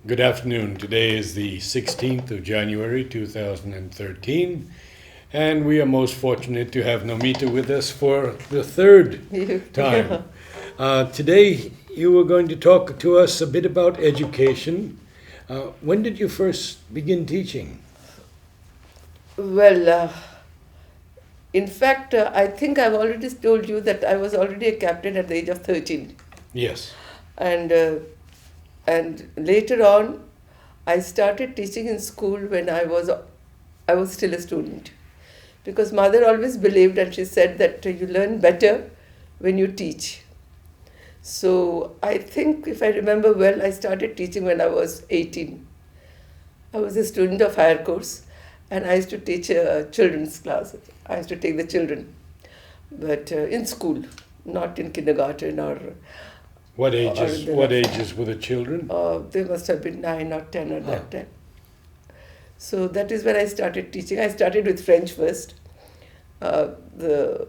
Good afternoon. Today is the 16th of January 2013, and we are most fortunate to have Namita with us for the third time. Today, you were going to talk to us a bit about education. When did you first begin teaching? Well, in fact, I think I've already told you that I was already a captain at the age of 13. Yes. And, uh, and later on, I started teaching in school when I was still a student. Because mother always believed and she said that you learn better when you teach. So I think if I remember well, I started teaching when I was 18. I was a student of higher course and I used to teach children's classes. I used to take the children, but in school, not in kindergarten What or ages? the What nursery. ages were the children? They must have been 9 or 10 at Huh. that time. So that is when I started teaching. I started with French first. The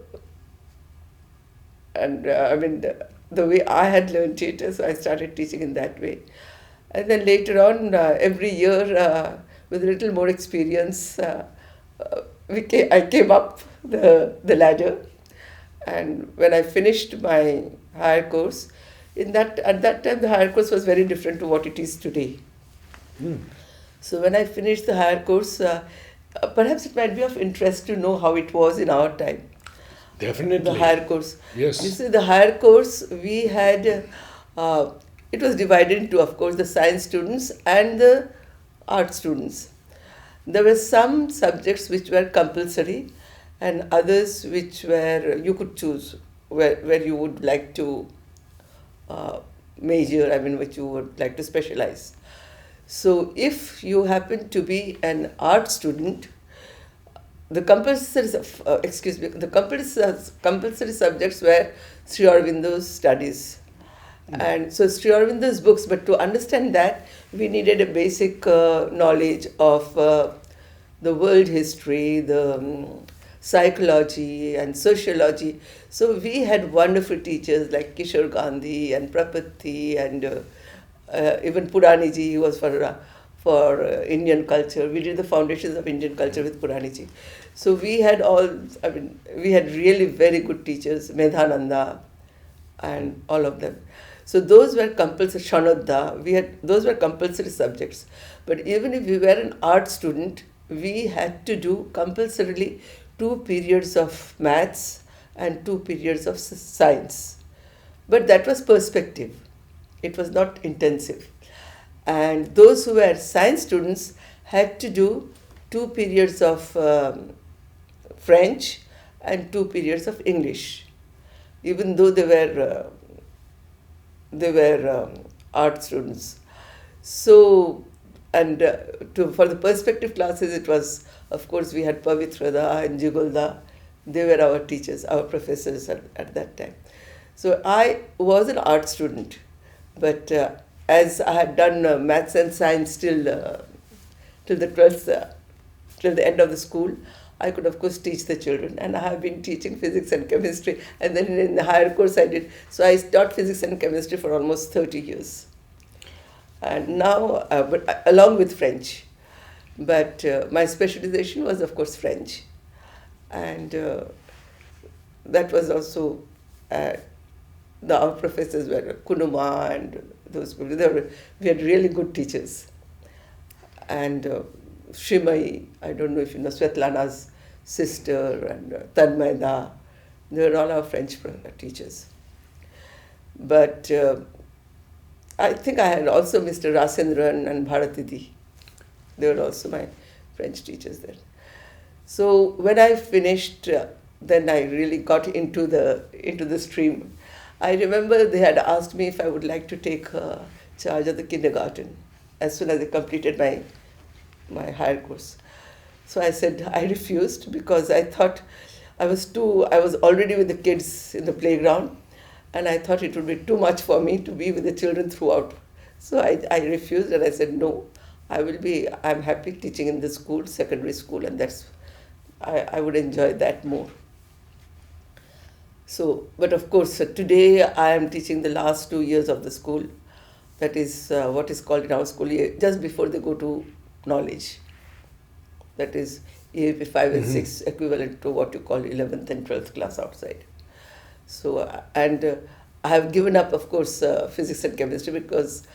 and I mean the way I had learned it, so I started teaching in that way. And then later on, every year, with a little more experience, I came up the ladder. And when I finished my higher course, at that time the higher course was very different to what it is today. Hmm. So when I finished the higher course, perhaps it might be of interest to know how it was in our time. The Definitely. higher course. You Yes. see, the higher course we had, uh, it was divided into, of course, the science students and the art students. There were some subjects which were compulsory, and others which were you could choose where you would like to uh, major. I mean, which you would like to specialize. So, if you happen to be an art student, the compulsory subjects were Sri Aurobindo's studies. And so Sri Aurobindo's books, but to understand that, we needed a basic knowledge of the world history, the psychology and sociology. So we had wonderful teachers like Kishore Gandhi and Prapatti and even Puraniji, who was for Indian culture. We did the foundations of Indian culture with Puraniji. So we had really very good teachers, Medhananda and all of them. So those were compulsory, Shanodda, those were compulsory subjects. But even if we were an art student, we had to do compulsorily 2 periods of maths and 2 periods of science. But that was perspective. It was not intensive. And those who were science students had to do 2 periods of French and 2 periods of English, even though they were art students. So, and for the perspective classes, it was, of course, we had Pavitrada and Jugulda. They were our teachers, our professors at that time. So I was an art student, but as I had done maths and science till the 12th, till the end of the school, I could of course teach the children, and I have been teaching physics and chemistry, and then in the higher course I did. So I taught physics and chemistry for almost 30 years, and now, along with French. But my specialization was of course French, and that was also uh, our professors were Kunuma and those people. We had really good teachers. And Shrimai, I don't know if you know Svetlana's sister, and Tanmaida, they were all our French teachers. But I think I had also Mr. Rasendran and Bharatidi. They were also my French teachers there. So when I finished, then I really got into the stream. I remember they had asked me if I would like to take charge of the kindergarten as soon as I completed my higher course. So I said I refused because I thought I was already with the kids in the playground, and I thought it would be too much for me to be with the children throughout. So I refused and I said no, I'm happy teaching in the school, secondary school, and I would enjoy that more. So, but of course, today I am teaching the last 2 years of the school. That is what is called in our school just before they go to knowledge. That is EAP 5 and 6, equivalent to what you call 11th and 12th class outside. So, I have given up, of course, physics and chemistry because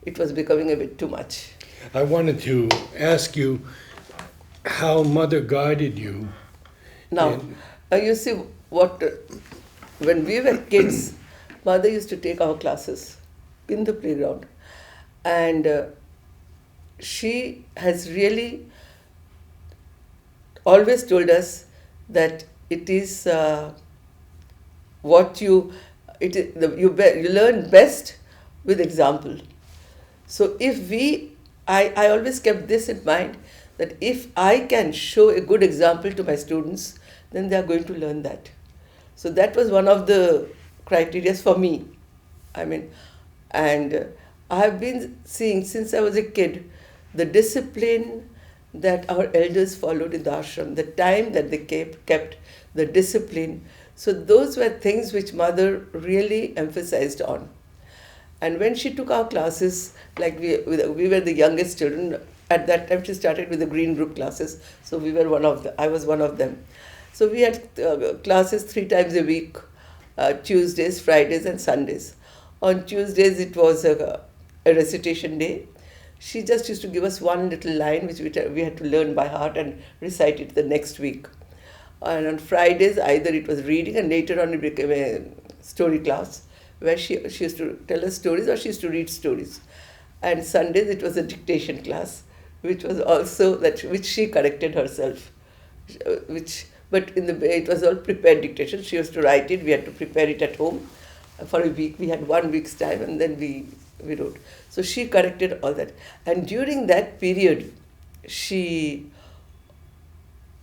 it was becoming a bit too much. I wanted to ask you how Mother guided you. Now, you see what, when we were kids, Mother used to take our classes in the playground, and she has really always told us that it is what you learn best with example. So I always kept this in mind, that if I can show a good example to my students, then they are going to learn that. So that was one of the criteria for me. I mean, and I have been seeing since I was a kid the discipline that our elders followed in the ashram, the time that they kept, the discipline. So those were things which Mother really emphasized on. And when she took our classes, like we were the youngest children, at that time she started with the green group classes, so I was one of them. So we had classes 3 times a week, Tuesdays, Fridays and Sundays. On Tuesdays it was a recitation day. She just used to give us one little line which we had to learn by heart and recite it the next week. And on Fridays either it was reading, and later on it became a story class where she used to tell us stories or she used to read stories. And Sundays it was a dictation class, which was also which she corrected herself. But it was all prepared dictation. She used to write it. We had to prepare it at home for a week. We had 1 week's time, and then we wrote. So she corrected all that. And during that period, she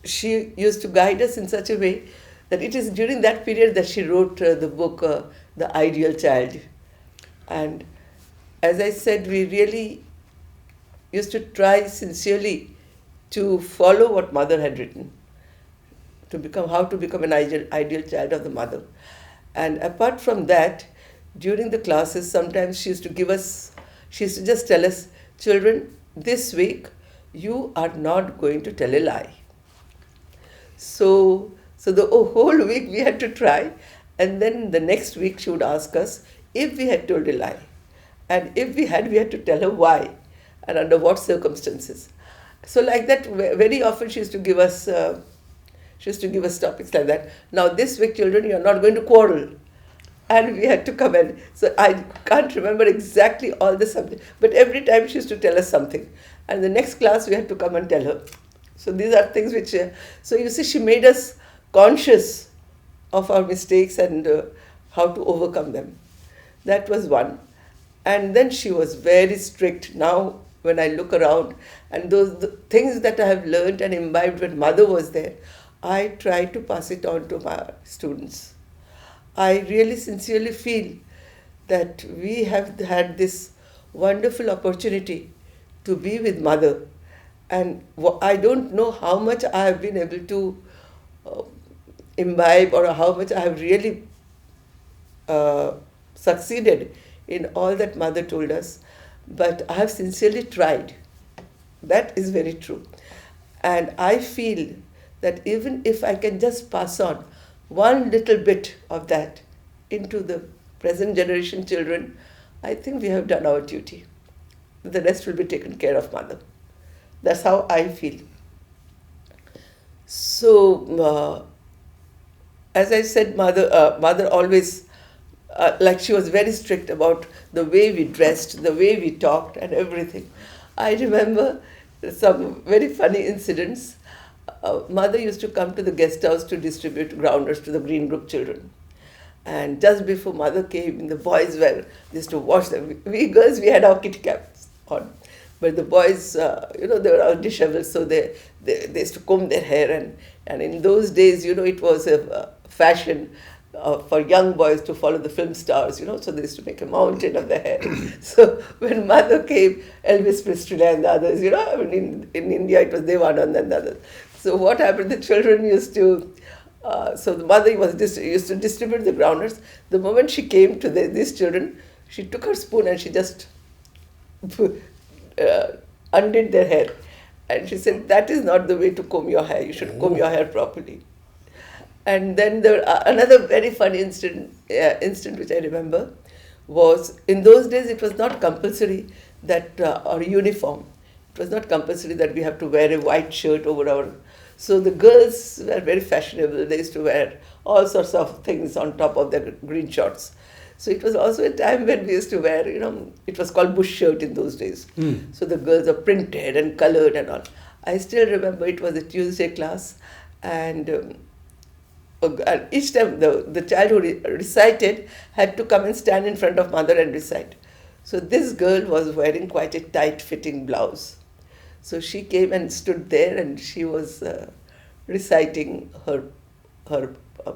used to guide us in such a way that it is during that period that she wrote the book, The Ideal Child. And as I said, we really used to try sincerely to follow what Mother had written, how to become an ideal child of the Mother. And apart from that, during the classes, sometimes she used to just tell us, children, this week you are not going to tell a lie. So the whole week we had to try, and then the next week she would ask us if we had told a lie. And if we had to tell her why and under what circumstances. So like that, very often she used to give us topics like that. Now this week, children, you are not going to quarrel. And we had to come in. So I can't remember exactly all the subjects, but every time she used to tell us something. And the next class we had to come and tell her. So these are things which, so you see, she made us conscious of our mistakes and how to overcome them. That was one. And then she was very strict. Now when I look around and the things that I have learned and imbibed when Mother was there, I try to pass it on to my students. I really sincerely feel that we have had this wonderful opportunity to be with Mother, and I don't know how much I have been able to imbibe, or how much I have really succeeded in all that Mother told us, but I have sincerely tried. That is very true. And I feel that even if I can just pass on one little bit of that into the present generation children, I think we have done our duty. The rest will be taken care of, Mother. That's how I feel. So, as I said, Mother always, like she was very strict about the way we dressed, the way we talked and everything. I remember some very funny incidents. Mother used to come to the guest house to distribute grounders to the green group children. And just before Mother came, the boys they used to wash them. We girls, we had our kitty caps on. But the boys, they were all disheveled, so they used to comb their hair. And in those days, it was a fashion for young boys to follow the film stars, so they used to make a mountain of their hair. So when Mother came, Elvis Presley and the others, in India it was Devanand and the others. So what happened, the children used to, so the Mother used to distribute the grounders. The moment she came to these children, she took her spoon and she just undid their hair. And she said, that is not the way to comb your hair. You should comb your hair properly. And then another very funny instant which I remember was, in those days it was not compulsory that, or uniform. It was not compulsory that we have to wear a white shirt over our. So the girls were very fashionable. They used to wear all sorts of things on top of their green shorts. So it was also a time when we used to wear, it was called bush shirt in those days. So the girls are printed and colored and all. I still remember it was a Tuesday class, and each time the child who recited had to come and stand in front of mother and recite. So this girl was wearing quite a tight-fitting blouse. So she came and stood there, and she was reciting her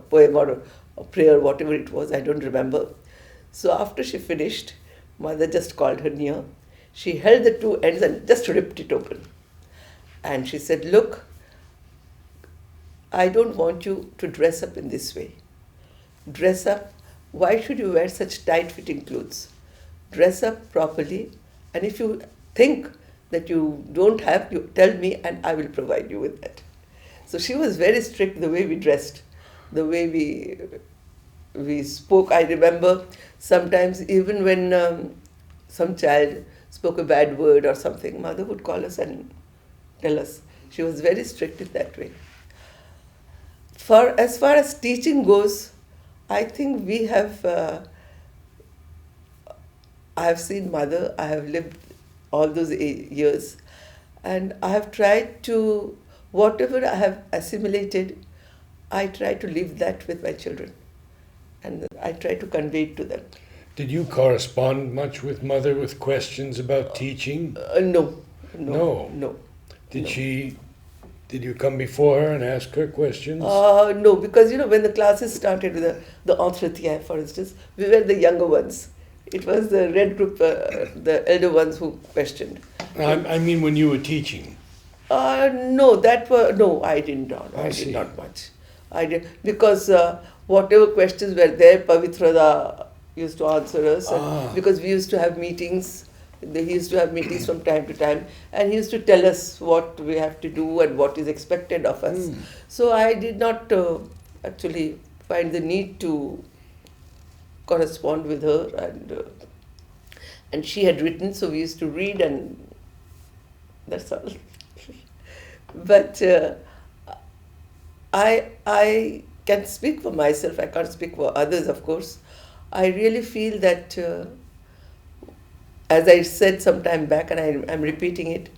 poem or a prayer, whatever it was, I don't remember. So after she finished, mother just called her near. She held the two ends and just ripped it open. And she said, look, I don't want you to dress up in this way. Dress up. Why should you wear such tight-fitting clothes? Dress up properly, and if you think that you don't have, you tell me and I will provide you with that. So she was very strict the way we dressed, the way we spoke. I remember sometimes even when some child spoke a bad word or something, mother would call us and tell us. She was very strict in that way. As far as teaching goes, I think we have, I have seen mother, I have lived all those years, and I have tried to, whatever I have assimilated, I try to live that with my children, and I try to convey it to them. Did you correspond much with mother with questions about teaching? No. Did you come before her and ask her questions? No, because when the classes started with the entretien, for instance, we were the younger ones. It was the red group, the elder ones who questioned. I mean when you were teaching. No, I didn't. I did not much. I did because whatever questions were there, Pavitrada used to answer us, because we used to have meetings. He used to have meetings from time to time, and he used to tell us what we have to do and what is expected of us. So I did not actually find the need to correspond with her, and she had written, so we used to read, and that's all. But I can speak for myself. I can't speak for others, of course. I really feel that. As I said some time back, and I'm repeating it,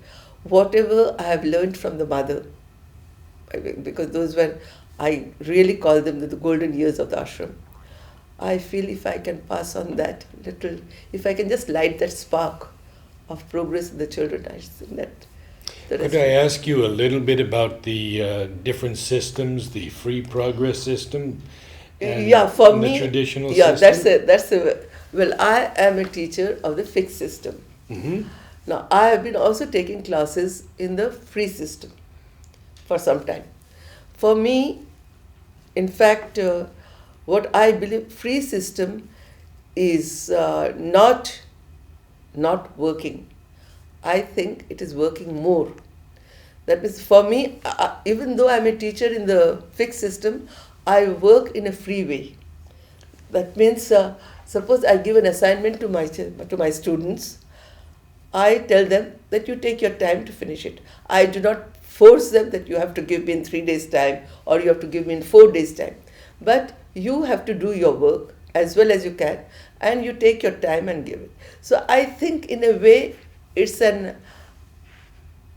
whatever I have learned from the mother, because those were, I really call them the golden years of the ashram. I feel if I can pass on that little, if I can just light that spark of progress in the children, I think that. Could I ask you a little bit about the different systems, the free progress system? And for me, the traditional system? that's a. Well, I am a teacher of the fixed system. Now, I have been also taking classes in the free system for some time. For me, in fact, what I believe, free system is not working. I think it is working more. That means for me, even though I'm a teacher in the fixed system, I work in a free way. That means, suppose I give an assignment to my students, I tell them that you take your time to finish it. I do not force them that you have to give me in 3 days' time or you have to give me in 4 days' time. But you have to do your work as well as you can, and you take your time and give it. So I think in a way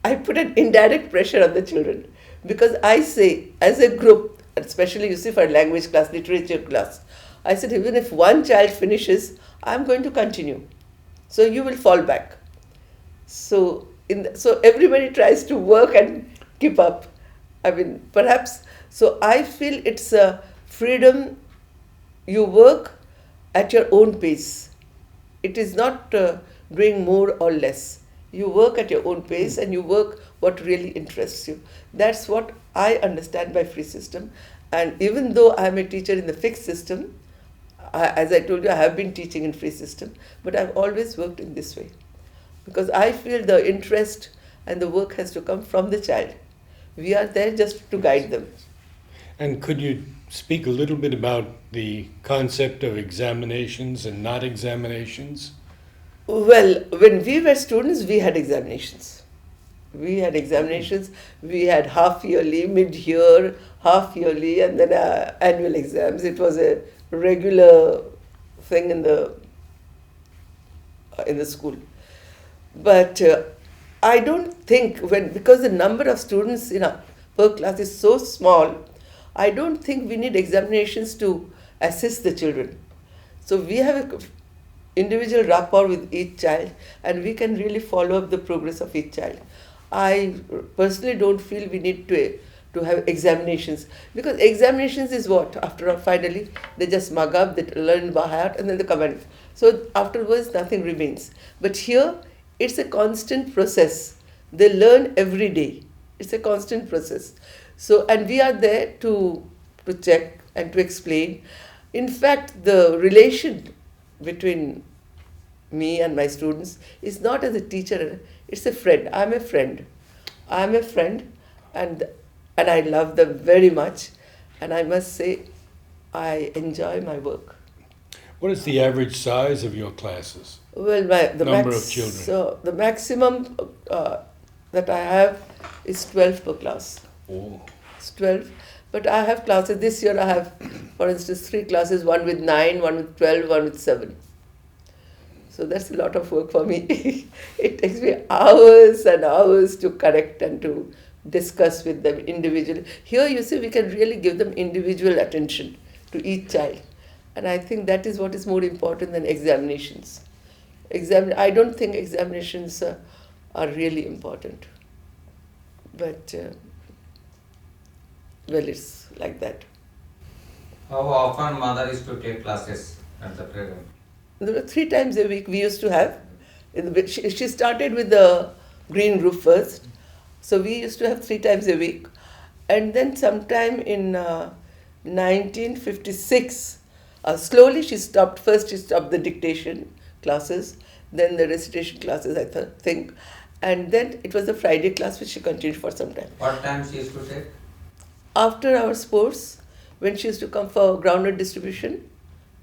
I put an indirect pressure on the children, because I say as a group, especially you see for language class, literature class, I said, even if one child finishes, I'm going to continue. So you will fall back. So everybody tries to work and keep up. I mean, perhaps, so I feel it's a freedom. You work at your own pace. It is not doing more or less. You work at your own pace and you work what really interests you. That's what I understand by free system. And even though I'm a teacher in the fixed system, as I told you, I have been teaching in free system, but I've always worked in this way. because I feel the interest and the work has to come from the child. We are there just to guide them. And could you speak a little bit about the concept of examinations and not examinations? Well, when we were students, we had examinations. We had examinations. We had half yearly, mid year, half yearly, and then annual exams. It was a regular thing in the school. But I don't think because the number of students per class is so small, I don't think we need examinations to assist the children. So we have a individual rapport with each child, and we can really follow up the progress of each child. I personally don't feel we need to have examinations, because examinations is what? After all, finally, they just mug up, they learn by heart, and then they come in. So afterwards, nothing remains. But here, it's a constant process. They learn every day. It's a constant process. So, and we are there to check and to explain. In fact, the relation between me and my students is not as a teacher, it's a friend. I'm a friend. I'm a friend, and I love them very much. And I must say, I enjoy my work. What is the average size of your classes? Well, Number of children. So the maximum that I have is 12 per class. Oh. It's 12. But I have classes. This year I have, for instance, 3 classes, one with 9, one with 12, one with 7. So that's a lot of work for me. It takes me hours and hours to correct and to discuss with them individually. Here, you see, we can really give them individual attention to each child. And I think that is what is more important than examinations. I don't think examinations are really important. But, well, it's like that. How often mother is to take classes at the program? 3 times a week we used to have. She started with the green group first. So we used to have 3 times a week. And then sometime in 1956, slowly she stopped. First she stopped the dictation classes, then the recitation classes, I think. And then it was the Friday class which she continued for some time. What time she used to take? After our sports, when she used to come for groundnut distribution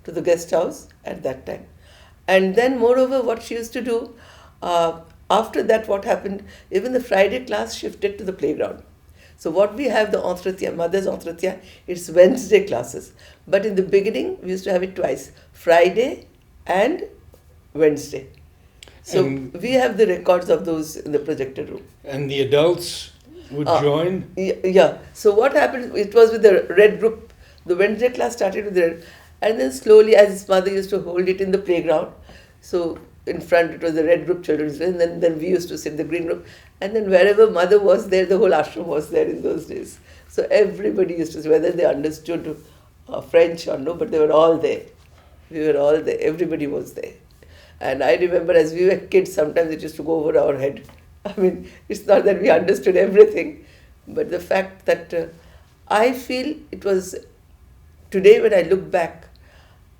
to the guest house at that time. And then moreover, what she used to do, after that what happened, even the Friday class shifted to the playground. So what we have, the entretien, mother's entretien, it's Wednesday classes. But in the beginning, we used to have it twice, Friday and Wednesday. So we have the records of those in the projector room. And the adults would join? Yeah. So what happened, it was with the red group. The Wednesday class started with the red. And then slowly, as his mother used to hold it in the playground, so in front it was the red group children's, and then we used to sit in the green group. And then wherever mother was there, the whole ashram was there in those days. So everybody used to, whether they understood French or no, but they were all there. We were all there. Everybody was there. And I remember as we were kids, sometimes it used to go over our head. I mean, it's not that we understood everything, but the fact that I feel it was, today when I look back,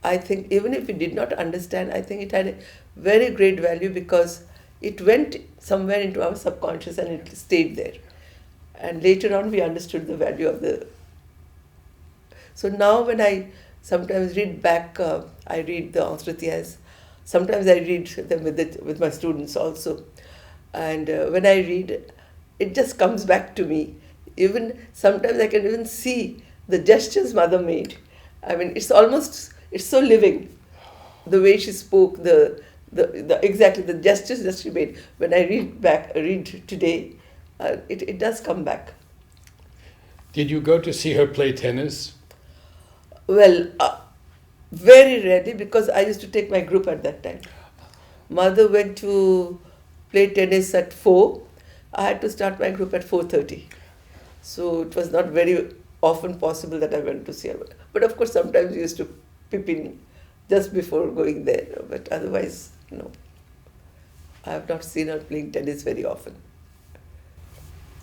I think even if we did not understand, I think it had a very great value because it went somewhere into our subconscious and it stayed there. And later on we understood the value of the... So now when I sometimes read back, I read the entretiens. Sometimes I read them with my students also. And when I read, it just comes back to me. Even sometimes I can even see the gestures mother made. I mean, it's so living. The way she spoke, exactly the gestures that she made. When I read today, it does come back. Did you go to see her play tennis? Well, very rarely, because I used to take my group at that time. Mother went to play tennis at 4. I had to start my group at 4:30. So it was not very often possible that I went to see her. But of course, sometimes we used to peep in just before going there. But otherwise, no. I have not seen her playing tennis very often.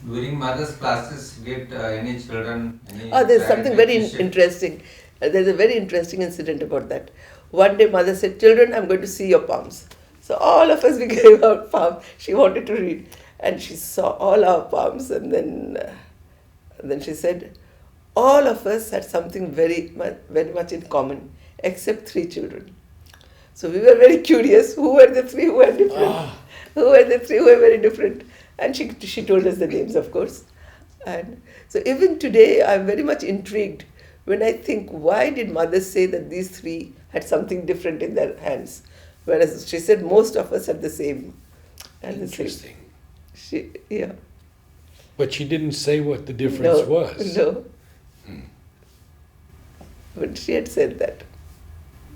During mother's classes, did any children... There's something very interesting. There's a very interesting incident about that. One day mother said, "Children, I'm going to see your palms." So all of us, we gave our palm. She wanted to read. And she saw all our palms, and then she said, all of us had something very much in common, except 3 children. So we were very curious, who were the 3 who were different? Who were the 3 who were very different? And she told us the names, of course. And so even today, I'm very much intrigued when I think, why did mothers say that these 3 had something different in their hands? Whereas she said most of us had the same. Interesting. Yeah. But she didn't say what the difference was. No. But she had said that.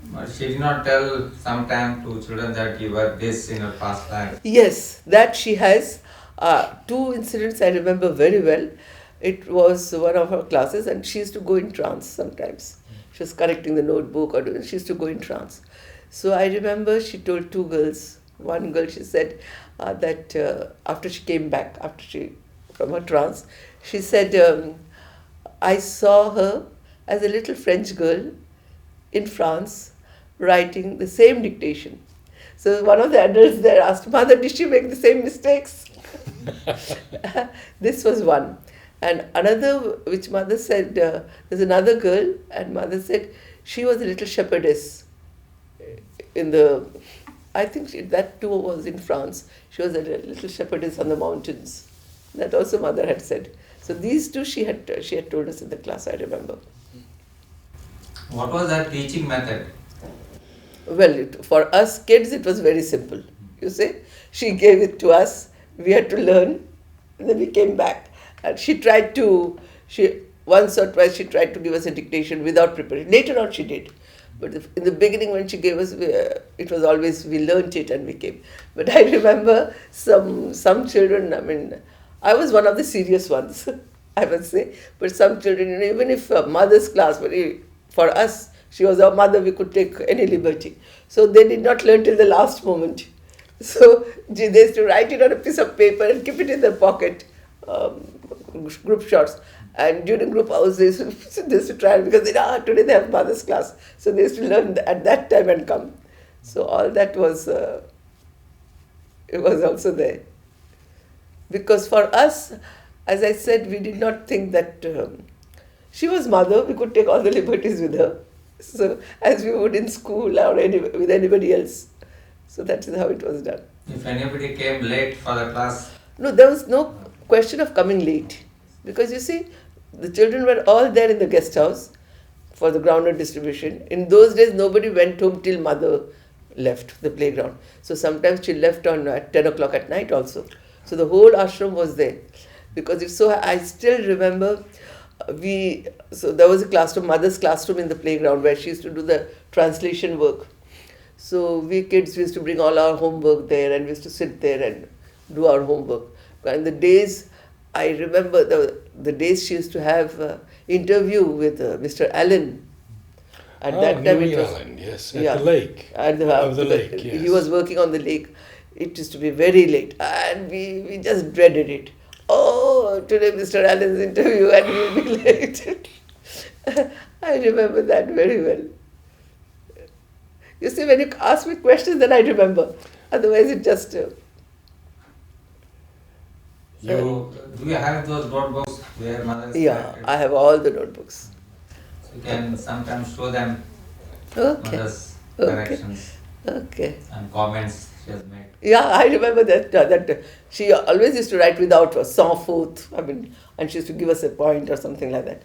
But she did not tell sometime to children that you were this in your past life. Yes, that she has. 2 incidents I remember very well. It was one of her classes, and she used to go in trance sometimes. She was correcting the notebook, or she used to go in trance. So I remember she told 2 girls. One girl, she said that after she came back, from her trance, she said, I saw her as a little French girl in France writing the same dictation. So one of the adults there asked, Mother, did she make the same mistakes? This was one. And another, which mother said, there's another girl, and mother said she was a little shepherdess I think that too was in France. She was a little shepherdess on the mountains. That also mother had said. So these 2 she had told us in the class, I remember. What was that teaching method? Well, for us kids, it was very simple. You see, she gave it to us. We had to learn. And then we came back. And once or twice she tried to give us a dictation without preparation. Later on she did. But in the beginning when she gave us, it was always, we learnt it and we came. But I remember some children, I was one of the serious ones, I must say. But some children, even if mother's class, but for us, she was our mother, we could take any liberty. So they did not learn till the last moment. So they used to write it on a piece of paper and keep it in their pocket, group shots. And during group hours, they used to try, because today they have mother's class. So they used to learn at that time and come. So all that was, it was also there. Because for us, as I said, we did not think that she was mother, we could take all the liberties with her. So as we would in school or with anybody else. So that is how it was done. If anybody came late for the class? No, there was no question of coming late. Because you see, the children were all there in the guest house for the groundnut distribution. In those days, nobody went home till mother left the playground. So sometimes she left at 10 o'clock at night also. So the whole ashram was there. Because if so, I still remember so there was a classroom, mother's classroom in the playground where she used to do the translation work. So we kids used to bring all our homework there, and we used to sit there and do our homework. And the days, I remember the days she used to have interview with Mr. Allen. At that time it was, Allen, yes, at the lake. At the lake, yes. He was working on the lake. It used to be very late, and we just dreaded it. Oh, today Mr. Allen's interview, and we'll be late. I remember that very well. You see, when you ask me questions, then I remember. Otherwise, it just... Do you have those notebooks where mother is corrected? I have all the notebooks. So you can sometimes show them mother's Okay. corrections and comments she has made. Yeah, I remember that she always used to write without a sans faute, and she used to give us a point or something like that.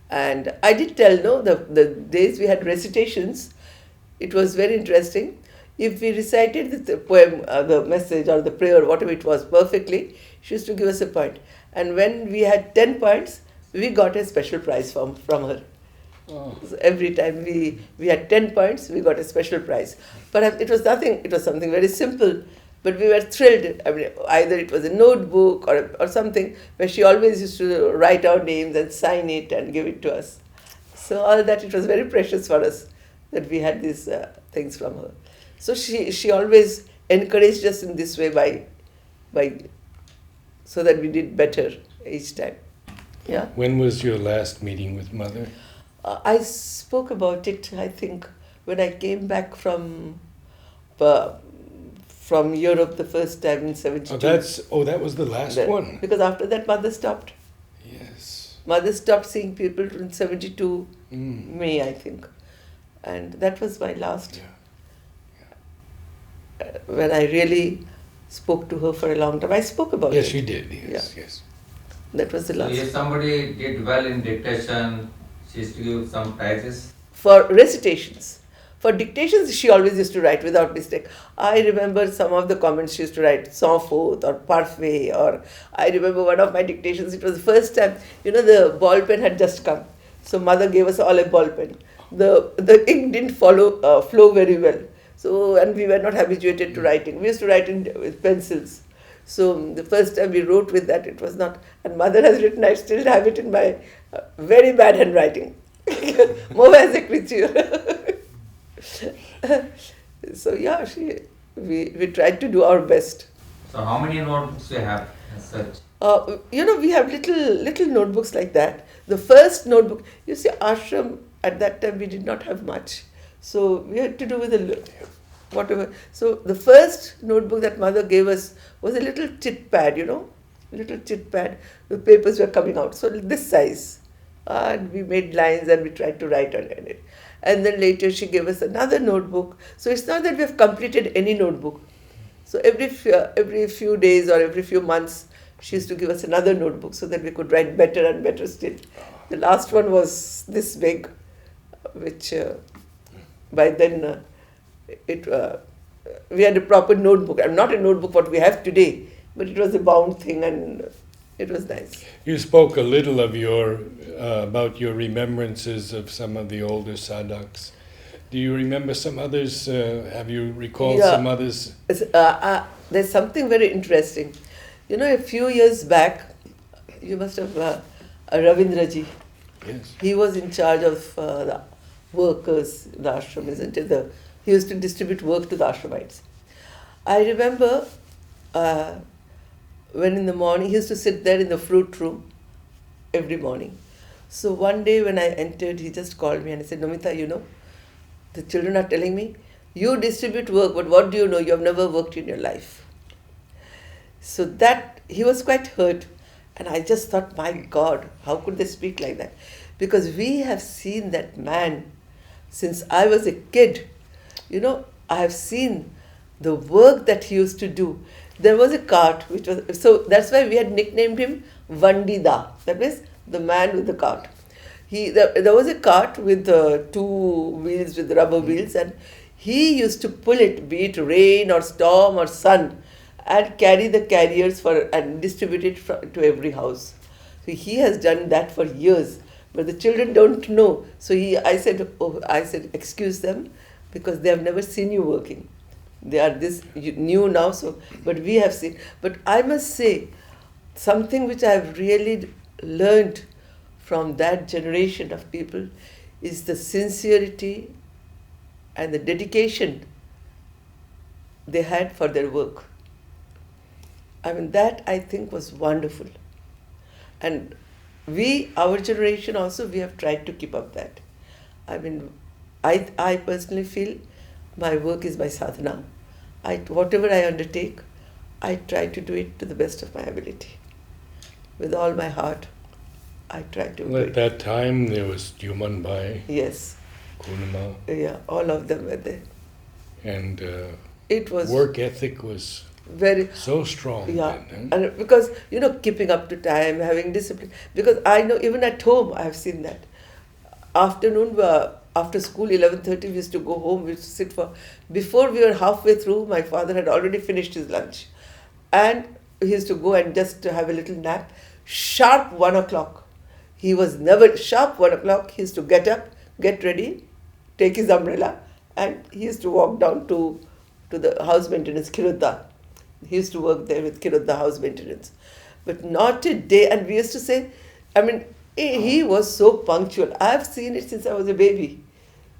And I did tell, the days we had recitations, it was very interesting. If we recited the poem, the message or the prayer, whatever it was, perfectly, she used to give us a point. And when we had 10 points, we got a special prize from her. Oh. So every time we had 10 points, we got a special prize. Perhaps it was something very simple, but we were thrilled. Either it was a notebook or something where she always used to write our names and sign it and give it to us. So all that, it was very precious for us that we had these things from her. So she always encouraged us in this way by so that we did better each time. Yeah. When was your last meeting with mother? I spoke about it, I think, when I came back from from Europe the first time in 72. That was the last one. Because after that, mother stopped. Yes. Mother stopped seeing people in 72 Mm. May, I think. And that was my last, when I really spoke to her for a long time. I spoke about Yes, it. you did. Yes. That was the So last. if somebody did well in dictation, she used to give some prizes. For recitations. For dictations, she always used to write without mistake. I remember some of the comments she used to write, sans faute or parfait, or I remember one of my dictations, it was the first time, the ball pen had just come. So mother gave us all a ball pen. The ink didn't flow very well. So, and we were not habituated to writing. We used to write with pencils. So the first time we wrote with that, it was not, and mother has written, I still have it in my very bad handwriting. Mauvaise écriture. So yeah, we tried to do our best. So how many notebooks you have as such? We have little notebooks like that. The first notebook, you see, ashram at that time we did not have much, so we had to do with whatever. So the first notebook that mother gave us was a little chit pad, little chit pad. The papers were coming out, so this size, and we made lines and we tried to write on it. And then later she gave us another notebook. So it's not that we have completed any notebook. So every few days or every few months, she used to give us another notebook so that we could write better and better still. The last one was this big, which by then we had a proper notebook. And not a notebook what we have today, but it was a bound thing and it was nice. You spoke a little of about your remembrances of some of the older sadhaks. Do you remember some others? Have you recalled some others? There's something very interesting. A few years back, you must have Ravindraji. Yes. He was in charge of the workers in the ashram, isn't it? He used to distribute work to the ashramites. I remember when in the morning, he used to sit there in the fruit room every morning. So one day when I entered, he just called me and he said, Namita, the children are telling me, you distribute work, but what do you know? You have never worked in your life. So that, he was quite hurt. And I just thought, my God, how could they speak like that? Because we have seen that man since I was a kid. I have seen the work that he used to do. There was a cart, so that's why we had nicknamed him Vandida. That means the man with the cart. There was a cart with 2 wheels, with rubber wheels, and he used to pull it, be it rain or storm or sun, and carry the carriers and distribute it to every house. So he has done that for years, but the children don't know. So I said, excuse them, because they have never seen you working. They are this new now, but we have seen. But I must say, something which I have really learned from that generation of people is the sincerity and the dedication they had for their work. That I think was wonderful. And our generation also, we have tried to keep up that. I personally feel my work is my sadhana. Whatever I undertake, I try to do it to the best of my ability. With all my heart, I try to do it. At that time, there was Juman Bhai, Yes. Kunima. Yeah, all of them were there. And it was work ethic was very so strong. Yeah, then, and because, keeping up to time, having discipline. Because I know even at home, I have seen that. Afternoon, after school, 11:30, we used to go home, we used to sit before we were halfway through, my father had already finished his lunch. And he used to go and just have a little nap. Sharp 1 o'clock. He was never, sharp 1 o'clock, he used to get up, get ready, take his umbrella, and he used to walk down to the house maintenance, Kirudha. He used to work there with Kirudha house maintenance. But not a day, and we used to say, he was so punctual. I have seen it since I was a baby.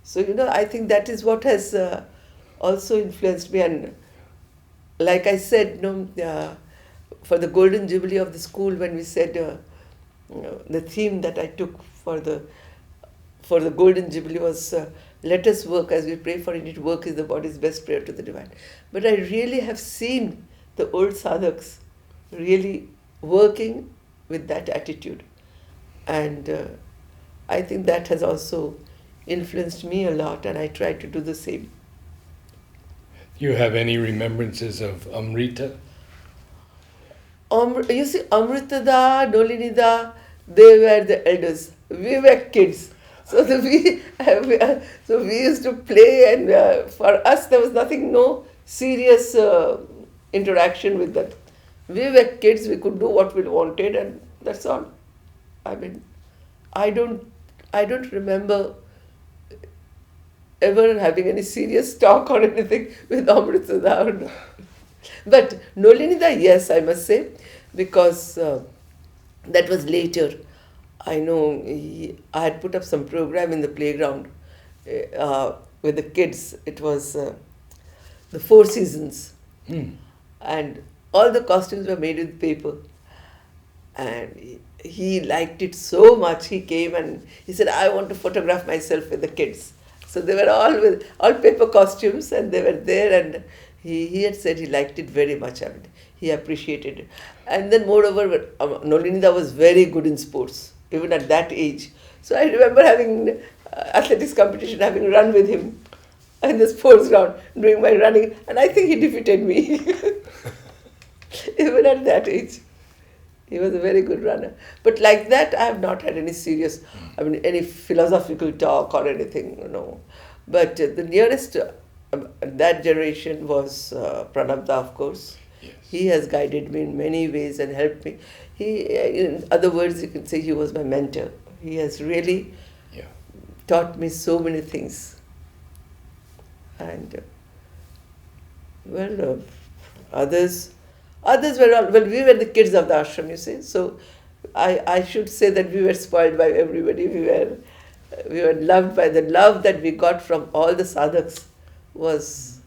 So, I think that is what has also influenced me. And like I said, for the Golden Jubilee of the school, when we said the theme that I took for the Golden Jubilee was let us work as we pray for it. Work is the body's best prayer to the divine. But I really have seen the old sadhaks really working with that attitude. And I think that has also influenced me a lot, and I try to do the same. Do you have any remembrances of Amrita? You see, Amrita da, Nolini da, they were the elders. We were kids. So we used to play, and for us there was nothing, no serious interaction with them. We were kids, we could do what we wanted, and that's all. I mean, I don't remember ever having any serious talk or anything with Amrita. But Nolinida, yes, I must say, because that was later. I know I had put up some program in the playground with the kids. It was the Four Seasons. And all the costumes were made with paper. And he liked it so much, he came and he said, I want to photograph myself with the kids. So they were all paper costumes, and they were there, and he had said he liked it very much. I mean, he appreciated it. And then moreover, Nolinida was very good in sports, even at that age. So I remember having athletics competition, having run with him in the sports ground, doing my running, and I think he defeated me, even at that age. He was a very good runner. But like that, I have not had any serious, any philosophical talk or anything, But the nearest that generation was Pranabda, of course. Yes. He has guided me in many ways and helped me. In other words, you can say he was my mentor. He has really taught me so many things. And, others were all, well, we were the kids of the ashram, you see. So I should say that we were spoiled by everybody. We were loved by the love that we got from all the sadhaks was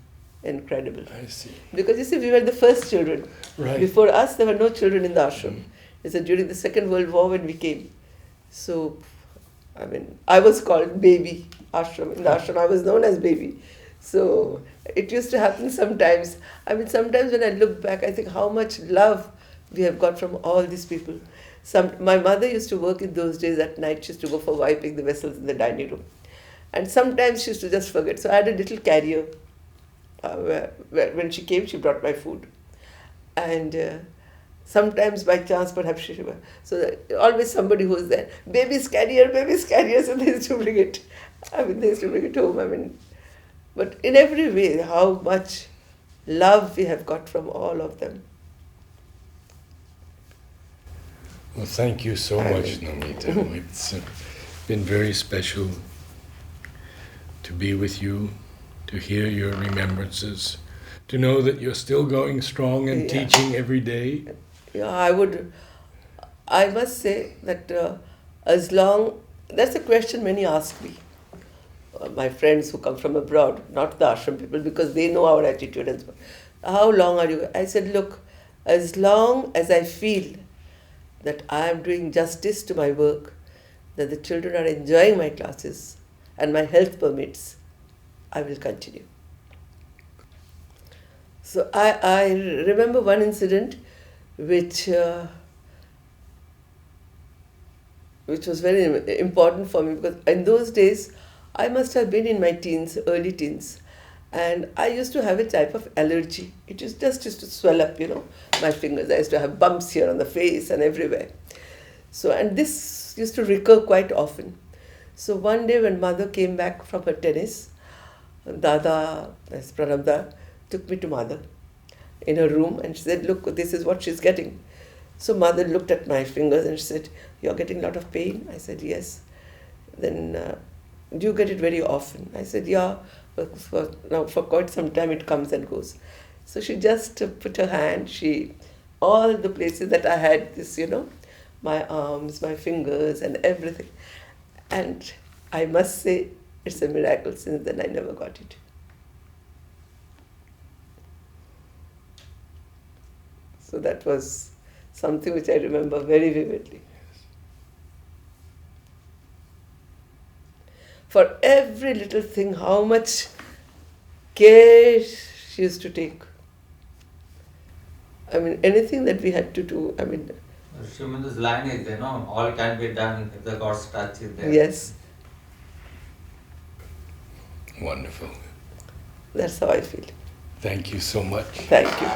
incredible. I see. Because you see, we were the first children. Right. Before us, there were no children in the ashram. It's during the Second World War when we came. So, I was called baby ashram. In the ashram, I was known as baby. So it used to happen sometimes. Sometimes when I look back, I think how much love we have got from all these people. My mother used to work in those days at night. She used to go for wiping the vessels in the dining room. And sometimes she used to just forget. So I had a little carrier. Where when she came, she brought my food. And sometimes by chance, perhaps she was. So always somebody who was there. Baby's carrier. So they used to bring it. They used to bring it home. But in every way, how much love we have got from all of them. Well, thank you so much, Namita. It's been very special to be with you, to hear your remembrances, to know that you're still going strong and teaching every day. Yeah, I must say that that's a question many ask me. My friends who come from abroad, not the ashram people, because they know our attitude and so on. How long are you? I said, look, as long as I feel that I am doing justice to my work, that the children are enjoying my classes, and my health permits, I will continue. So I remember one incident which was very important for me, because in those days, I must have been in my teens, early teens, and I used to have a type of allergy. It used to swell up, my fingers. I used to have bumps here on the face and everywhere. So, and this used to recur quite often. So one day when mother came back from her tennis, Dada, as Pranabda, took me to mother in her room and she said, look, this is what she's getting. So mother looked at my fingers and she said, you're getting a lot of pain? I said, yes. Then, do you get it very often? I said, yeah, for quite some time it comes and goes. So she just put her hand, all the places that I had this, my arms, my fingers and everything. And I must say, it's a miracle. Since then I never got it. So that was something which I remember very vividly. for every little thing, how much care she used to take. I mean, anything that we had to do, I mean, Shimandu's line is there, no? All can be done if the God's touch is there. yes, Wonderful. that's how I feel. Thank you so much. Thank you.